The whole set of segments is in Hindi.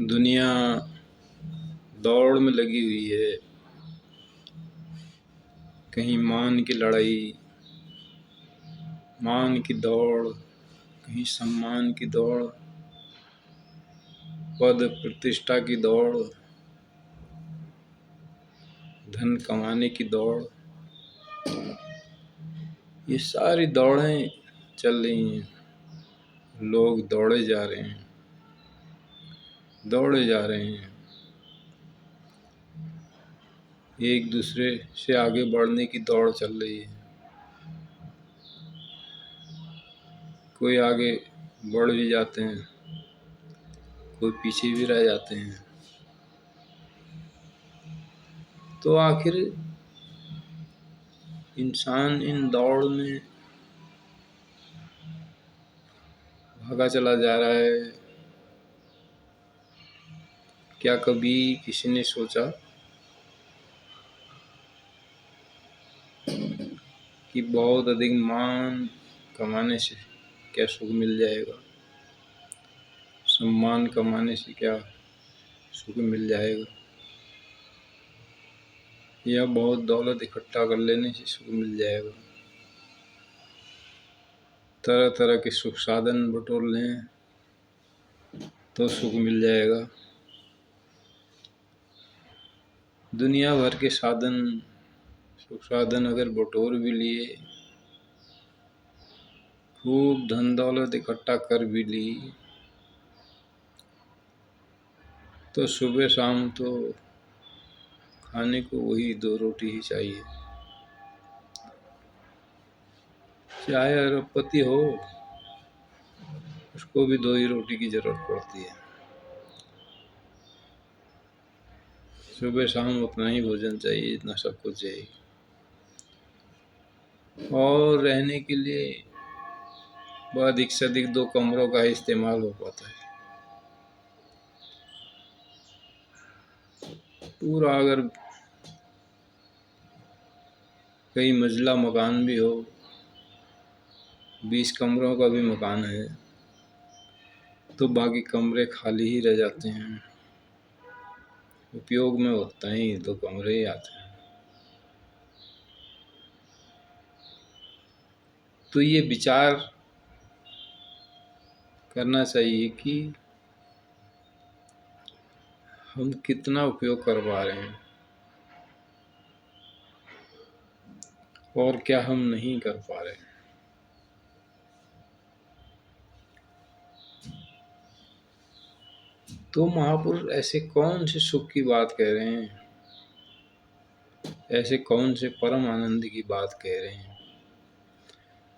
दुनिया दौड़ में लगी हुई है। कहीं मान की लड़ाई, मान की दौड़, कहीं सम्मान की दौड़, पद प्रतिष्ठा की दौड़, धन कमाने की दौड़। ये सारी दौड़ें चल रही हैं। लोग दौड़े जा रहे हैं, दौड़े जा रहे हैं। एक दूसरे से आगे बढ़ने की दौड़ चल रही है। कोई आगे बढ़ भी जाते हैं, कोई पीछे भी रह जाते हैं। तो आखिर इंसान इन दौड़ में भागा चला जा रहा है। क्या कभी किसी ने सोचा कि बहुत अधिक मान कमाने से क्या सुख मिल जाएगा, सम्मान कमाने से क्या सुख मिल जाएगा, या बहुत दौलत इकट्ठा कर लेने से सुख मिल जाएगा, तरह तरह के सुख साधन बटोर लें तो सुख मिल जाएगा। दुनिया भर के साधन, सुख साधन अगर बटोर भी लिए, खूब धन दौलत इकट्ठा कर भी ली, तो सुबह शाम तो खाने को वही 2 रोटी ही चाहिए। चाहे अरबपति हो, उसको भी 2 ही रोटी की जरूरत पड़ती है। सुबह शाम उतना ही भोजन चाहिए जितना सबको चाहिए, और रहने के लिए अधिक से अधिक 2 कमरों का इस्तेमाल हो पाता है। पूरा अगर कई मंजिला मकान भी हो, 20 कमरों का भी मकान है, तो बाकी कमरे खाली ही रह जाते हैं। उपयोग में उतना ही 2 कमरे ही आते हैं। तो ये विचार करना चाहिए कि हम कितना उपयोग कर पा रहे हैं और क्या हम नहीं कर पा रहे हैं। तो महापुरुष ऐसे कौन से सुख की बात कह रहे हैं, ऐसे कौन से परम आनंद की बात कह रहे हैं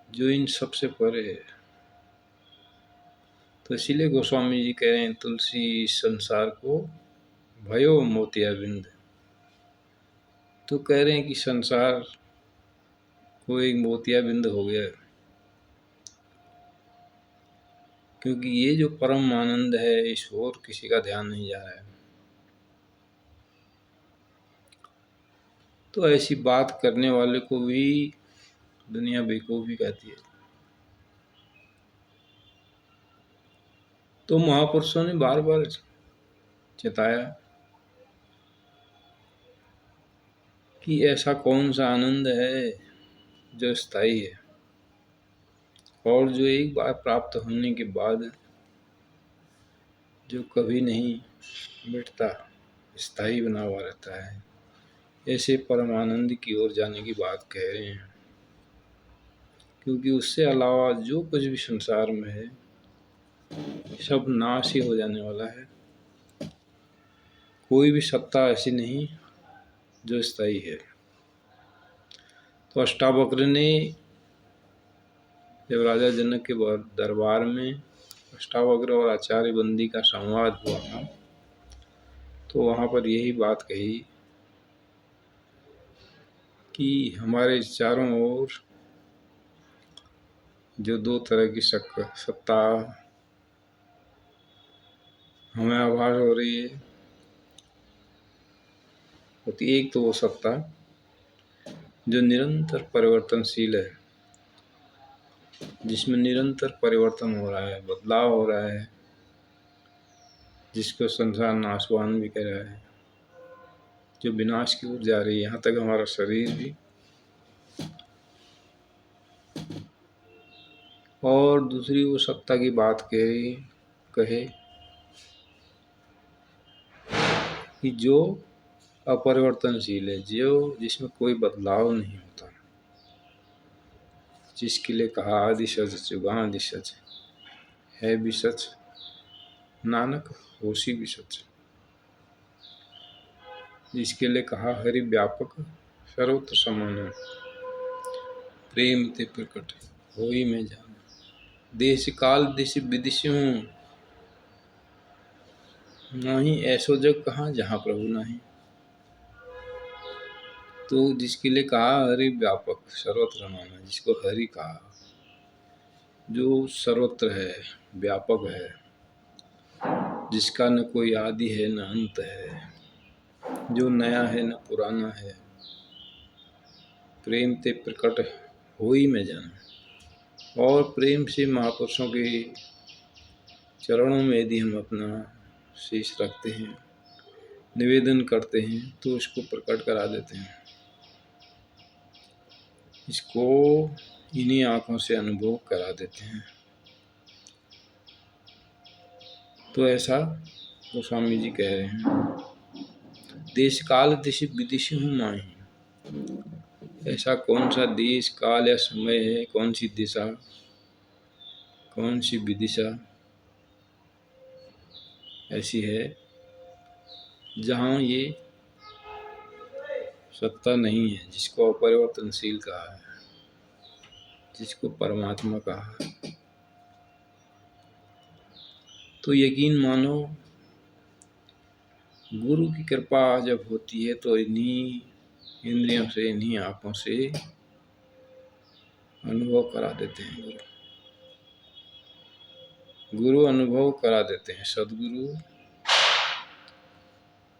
जो इन सबसे परे है। तो इसीलिए गोस्वामी जी कह रहे हैं, तुलसी इस संसार को भयो मोतियाबिंद। तो कह रहे हैं कि संसार को एक मोतियाबिंद हो गया, क्योंकि ये जो परम आनंद है इस और किसी का ध्यान नहीं जा रहा है। तो ऐसी बात करने वाले को भी दुनिया बेवकूफ़ ही कहती है। तो महापुरुषों ने बार बार चेताया कि ऐसा कौन सा आनंद है जो स्थायी है और जो एक बार प्राप्त होने के बाद जो कभी नहीं मिटता, स्थायी बना हुआ रहता है। ऐसे परम आनंद की ओर जाने की बात कह रहे हैं, क्योंकि उससे अलावा जो कुछ भी संसार में है सब नाश ही हो जाने वाला है। कोई भी सत्ता ऐसी नहीं जो स्थायी है। तो अष्टावक्र ने जब राजा जनक के दरबार में अष्टावक्र और आचार्य बंदी का संवाद हुआ था, तो वहाँ पर यही बात कही कि हमारे चारों ओर जो 2 तरह की सत्ता हमें आभास हो रही है, होती एक तो वो सत्ता जो निरंतर परिवर्तनशील है, जिसमें निरंतर परिवर्तन हो रहा है, बदलाव हो रहा है, जिसको संसार नाशवान भी कह रहा है, जो विनाश की ओर जा रही है, यहाँ तक हमारा शरीर भी। और दूसरी वो सत्ता की बात कहे कि जो अपरिवर्तनशील है, जो जिसमें कोई बदलाव नहीं होता, जिसके लिए कहा आदि सच जुगादि सच है भी सच, नानक होशी भी सच, जिसके लिए कहा हरि व्यापक सर्वत्र समान, प्रेम ते प्रकट होई में जान, देश काल दिश विदिश हूँ, नहीं ऐसो जग कहाँ जहाँ प्रभु नहीं। तो जिसके लिए कहा हरि व्यापक सर्वत्र समान, जिसको हरि कहा, जो सर्वत्र है, व्यापक है, जिसका न कोई आदि है न अंत है, जो नया है न पुराना है, प्रेम ते प्रकट होई में जान। और प्रेम से महापुरुषों के चरणों में यदि हम अपना शीश रखते हैं, निवेदन करते हैं, तो इसको प्रकट करा देते हैं, इसको इन्हीं आँखों से अनुभव करा देते हैं। तो ऐसा गोस्वामी जी कह रहे हैं, देश काल दिश विदिश हूँ माही, ऐसा कौन सा देश काल या समय है, कौन सी दिशा, कौन सी विदिशा ऐसी है जहाँ ये सत्ता नहीं है, जिसको अपरिवर्तनशील कहा है, जिसको परमात्मा कहा है। तो यकीन मानो गुरु की कृपा जब होती है तो इन्हीं इंद्रियों से, इन्हीं आँखों से अनुभव करा देते हैं। गुरु अनुभव करा देते हैं, सदगुरु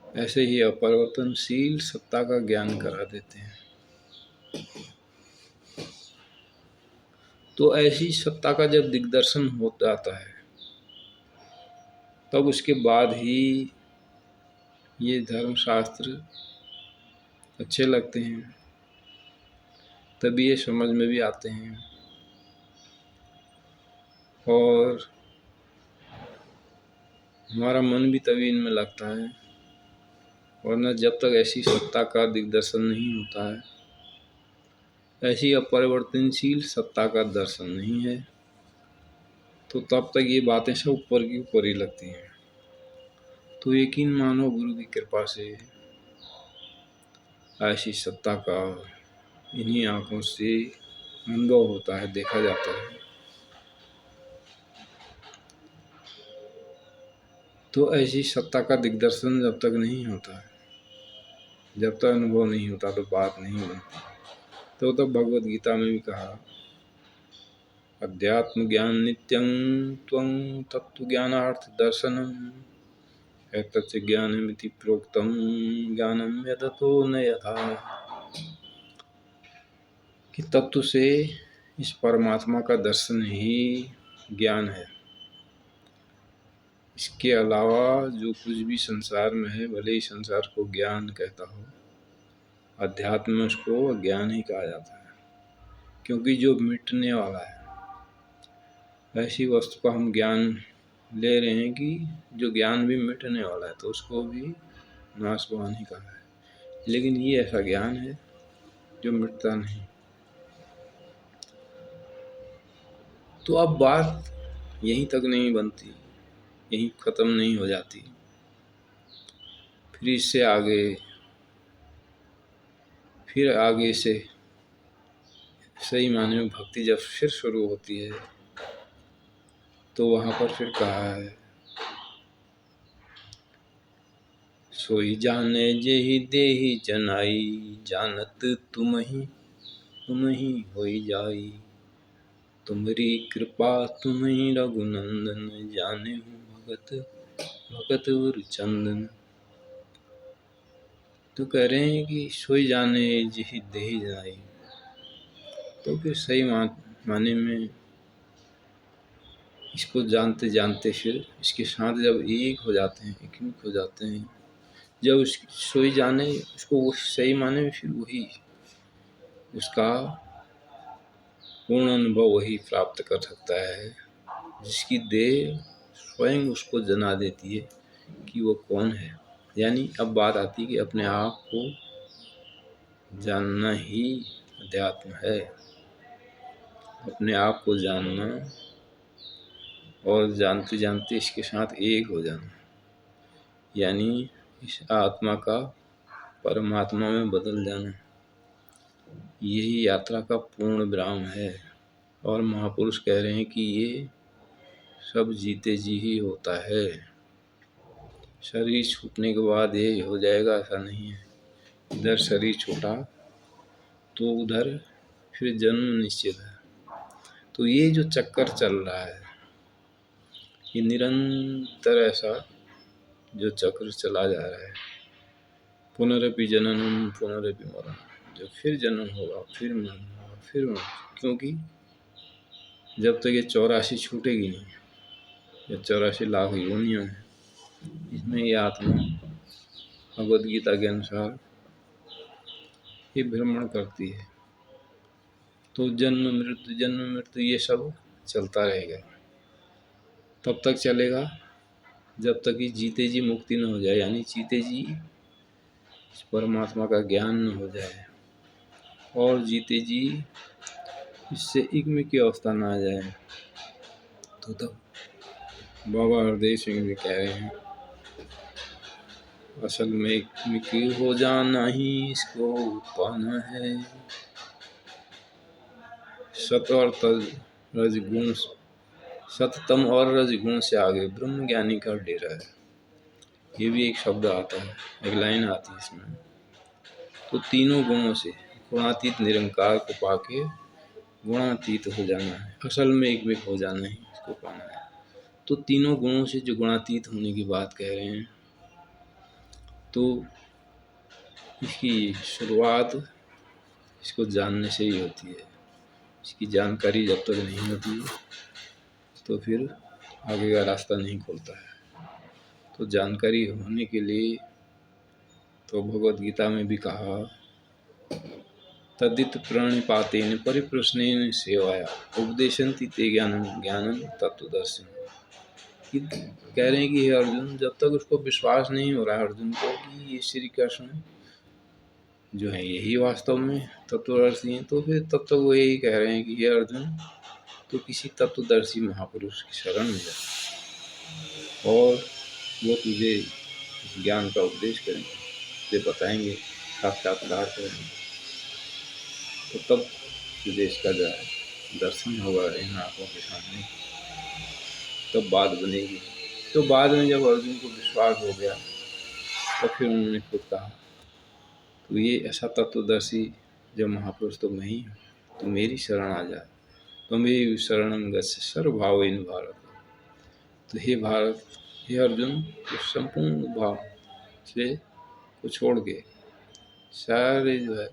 ऐसे ही अपरिवर्तनशील सत्ता का ज्ञान करा देते हैं। तो ऐसी सत्ता का जब दिग्दर्शन हो जाता है, तब उसके बाद ही ये धर्मशास्त्र अच्छे लगते हैं, तभी ये समझ में भी आते हैं। और हमारा मन भी तभी इनमें लगता है, वरना जब तक ऐसी सत्ता का दिग्दर्शन नहीं होता है, ऐसी अपरिवर्तनशील सत्ता का दर्शन नहीं है, तो तब तक ये बातें सब ऊपर की ऊपर ही लगती हैं। तो यकीन मानो गुरु की कृपा से ऐसी सत्ता का इन्हीं आँखों से अनुभव होता है, देखा जाता है। तो ऐसी सत्ता का दिग्दर्शन जब तक नहीं होता है, जब तक अनुभव नहीं होता, तो बात नहीं बनती। तो तब भगवद गीता में भी कहा, अध्यात्म ज्ञान नित्यं त्वं तत्व ज्ञानार्थ दर्शनम एतत् ज्ञानमिति प्रोक्तम ज्ञानम यदतो न यथा, कि तत्व से इस परमात्मा का दर्शन ही ज्ञान है। इसके अलावा जो कुछ भी संसार में है, भले ही संसार को ज्ञान कहता हो, अध्यात्म में उसको ज्ञान ही कहा जाता है, क्योंकि जो मिटने वाला है, ऐसी वस्तु का हम ज्ञान ले रहे हैं कि जो ज्ञान भी मिटने वाला है, तो उसको भी नाशवान ही कहा है। लेकिन ये ऐसा ज्ञान है जो मिटता नहीं। तो अब बात यहीं तक नहीं बनती, यहीं ख़त्म नहीं हो जाती, फिर इससे आगे, फिर आगे से सही माने में भक्ति जब फिर शुरू होती है, तो वहाँ पर फिर कहा है, सोई जाने जेहि देहि जनाई, जानत तुम ही होई जाई, तुम्हारी कृपा तुम ही रघुनंदन, जाने हूँ भगत भगत और चंदन। तो कह रहे हैं कि सोई जाने जेहि देहि जनाई, तो फिर सही माने में इसको जानते जानते फिर इसके साथ जब एक हो जाते हैं, एकमिक हो जाते हैं, जब सोई जाने उसको वो सही माने में फिर वही उसका पूर्ण अनुभव वही प्राप्त कर सकता है जिसकी देह स्वयं उसको जना देती है कि वो कौन है। यानी अब बात आती है कि अपने आप को जानना ही अध्यात्म है। अपने आप को जानना और जानते जानते इसके साथ एक हो जाना, यानी इस आत्मा का परमात्मा में बदल जाना, यही यात्रा का पूर्ण विराम है। और महापुरुष कह रहे हैं कि ये सब जीते जी ही होता है। शरीर छूटने के बाद ये हो जाएगा ऐसा नहीं है। इधर शरीर छूटा तो उधर फिर जन्म निश्चित है। तो ये जो चक्कर चल रहा है, ये निरंतर ऐसा जो चक्र चला जा रहा है, पुनरपि जननम पुनरपि मरणम, जो फिर जन्म होगा, फिर मरण होगा, फिर मरण। क्योंकि जब तक ये 84 छूटेगी नहीं, ये 84 लाख योनियाँ हैं, इसमें ये आत्मा भगवद गीता के अनुसार ये भ्रमण करती है। तो जन्म मृत्यु ये सब चलता रहेगा। तब तक चलेगा जब तक कि जीते जी मुक्ति न हो जाए, यानी जीते जी परमात्मा का ज्ञान न हो जाए और जीते जी इससे इग्म की अवस्था न आ जाए। तो तब बाबा हरदेव सिंह भी कह रहे हैं, असल में इग्म की हो जाना ही इसको पाना है। सत और रजगुण, सततम और रजगुण से आगे ब्रह्म ज्ञानी का डेरा है। ये भी एक शब्द आता है, एक लाइन आती है इसमें। तो तीनों गुणों से गुणातीत निरंकार को पाके गुणातीत हो जाना है, असल में एक हो जाना ही इसको पाना है। तो तीनों गुणों से जो गुणातीत होने की बात कह रहे हैं, तो इसकी शुरुआत इसको जानने से ही होती है। इसकी जानकारी जब तक नहीं होती तो फिर आगे का रास्ता नहीं खुलता है। तो जानकारी होने के लिए तो भगवद गीता में भी कहा, तदित प्रणिपातेन परिप्रश्नेन सेवाया उपदेशन्ति ते ज्ञानम तत्वदर्शन। कह रहे हैं कि हे अर्जुन, जब तक उसको विश्वास नहीं हो रहा है अर्जुन को कि ये श्री कृष्ण जो है यही वास्तव में तत्वदर्शी हैं, तो फिर तब तक वो यही कह रहे हैं कि हे अर्जुन, तो किसी तत्वदर्शी महापुरुष की शरण में जा और वो तुझे ज्ञान का उपदेश करेंगे, तुझे बताएंगे, साक्षात्कार करेंगे। तो तब तुझे इसका जो है दर्शन होगा इन आँखों के सामने, तब बात बनेगी। तो बाद में जब अर्जुन को विश्वास हो गया तो फिर उन्होंने खुद कहा, तो ये ऐसा तत्वदर्शी जब महापुरुष तो मैं ही हूँ, तो मेरी शरण आ जा, तो मेरी शरणम गच्छ सर्वभावेन भारत। तो हे भारत, हे अर्जुन, तो संपूर्ण भाव से को छोड़ के सारे जो है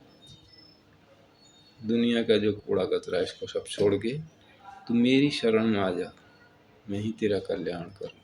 दुनिया का जो कूड़ा कचरा इसको सब छोड़ के तू मेरी शरण में आ जा, मैं ही तेरा कल्याण करूँ।